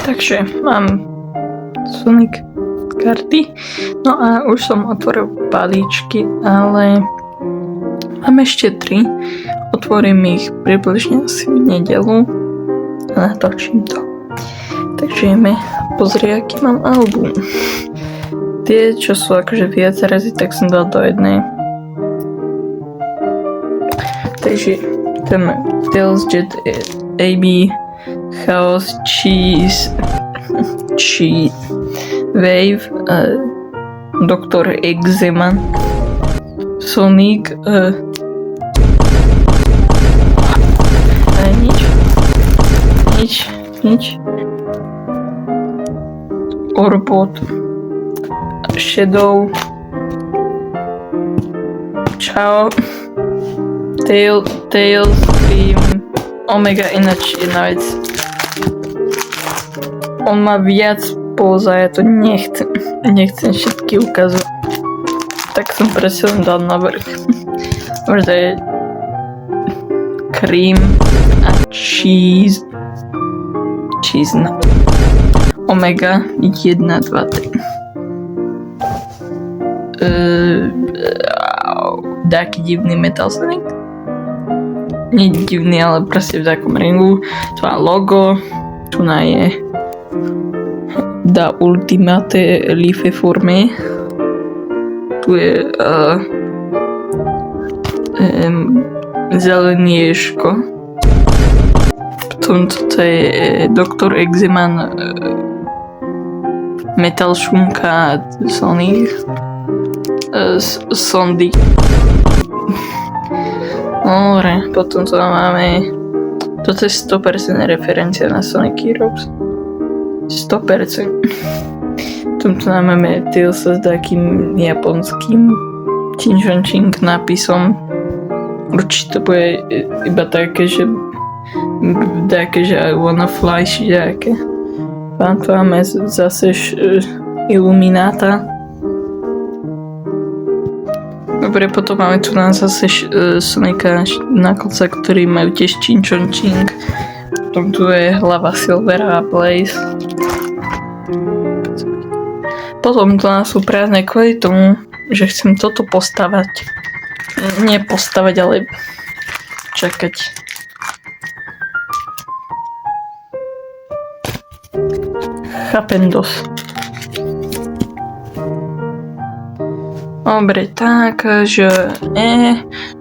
Takže mám Sonic karty. No a už som otvoril balíčky, ale mám ešte 3. Otvorím ich približne asi v nedeľu a natočím to. Takže ideme pozrieť, aký mám album. Tie, čo sú akože viac razy, tak som dal do jednej. Takže ten Tails, Jet, AB, Chaos, Cheese, Wave, Doktor Eczema, Sonic, nič. Orbot, Shadow, Čau, Tails, Cream, Omega. Ináč jedna vec. On má viac póz a ja to nechcem všetky ukazovať. Tak som presne dal na vrch. Možno je Cream a Cheese na Omega 1, 2, 3. Taký divný Metal Sonic. Nie divný, ale proste v takom ringu. Tu má logo, tu je Da Ultimate Life forme. Tu je zelený ješko. Potom toto je Doktor Eczema, Metal šunka, Sonic, Sondy. Dobre, potom to máme. Toto je 100% referencia na Sonic Heroes. 100%. Potom tu máme Tailsa s takým japonským Chinchonching nápisom. Určite to bude iba také, že I wanna fly, šiďaké. Tam tu máme zase Illuminata. Dobre, potom máme tu nás zase Sonika na kolca, ktorí majú tiež Chinchonching. Potom tu je hlava Silvera a Blaze. Potom tu nás sú prázdne kvôli tomu, že chcem toto postavať. Nie postavať, ale čakať. Chápem dosť. Dobre, takže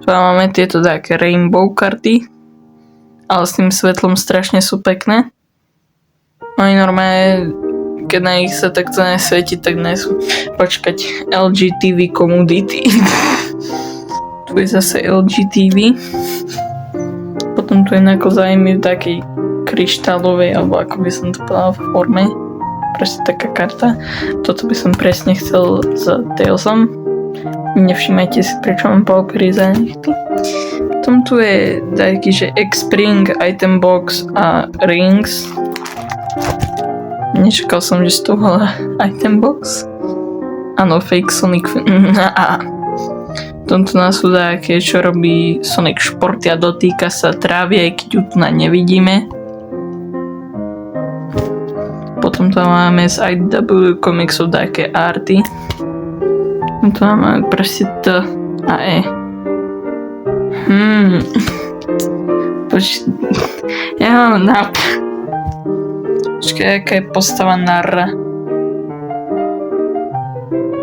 tu máme tieto také rainbow karty, ale s tým svetlom strašne sú pekné. Oni normálne, keď na nich sa takto nesvieti, tak nie sú. Počkať, LGTV community. Tu je zase LGTV. Potom tu je nakozajmi v takej kryštálovej, alebo ako by som to povedal, v forme. Proste taká karta. Toto by som presne chcel za Tailsom. Nevšimajte si, prečo mám paupery za nechty. Potom tu je taký, že X-Spring, Item Box a Rings. Nečakal som, že z toho Item Box. Áno, Fake Sonic. Potom tu nás sú také, čo robí Sonic športy a dotýka sa trávy, aj keď ju tu nevidíme. Potom tam máme z IDW komiksov také arty. Tu máme proste T a E. Ja mám Počkaj, aká je postava na R?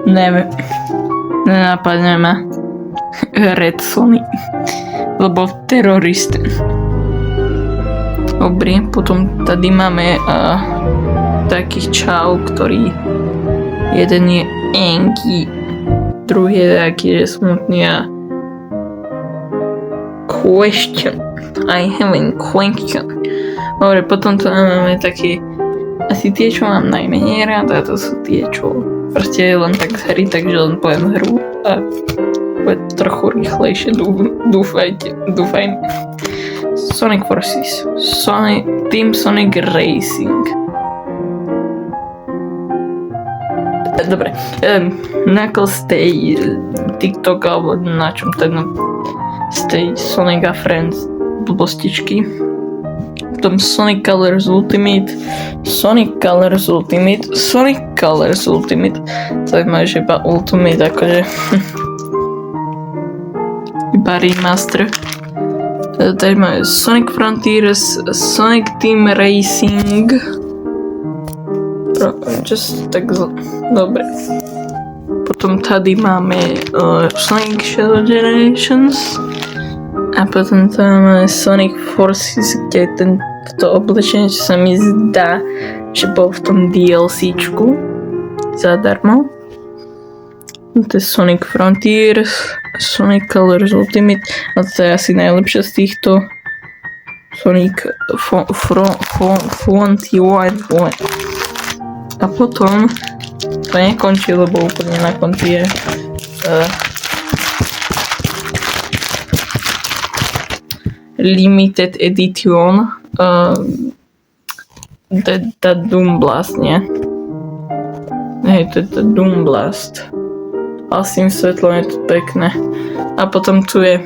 Neviem. Nenápadne ma. Red Sonic. Lebo terorist. Dobre, potom tady máme takých čau, ktorý jeden je Enki, druhý je taký, že smutný a question. I have a question. Dobre, potom tu máme také asi tie, čo mám najmenej rád, a to sú tie, čo proste len tak z hry, takže len poviem hru a bude trochu rýchlejšie, dúfajme. Sonic Forces, Team Sonic Racing. Dobre, Knuckles z tej TikTok alebo na čom ten z tej Sonic a Friends blbostičky. potom Sonic Colors Ultimate, Sonic Colors Ultimate, Sonic Colors Ultimate. Zaujímavé, že iba Ultimate, akože iba remaster. Tady máme Sonic Frontiers, Sonic Team Racing. Just tak dobre. Potom tady máme Sonic Shadow Generations. A potom tam máme Sonic Forces, kde tento oblečenie, čo sa mi zdá, že bol v tom DLCčku zadarmo. To je Sonic Frontiers, Sonic Colors Ultimate, a to je asi najlepšie z týchto. Sonic Frontier. A potom to nekončí, lebo úplne na konci je Limited Edition The Doom Blast, nie? Hej, to je The Doom Blast. A s tým svetlom je to pekné. A potom tu je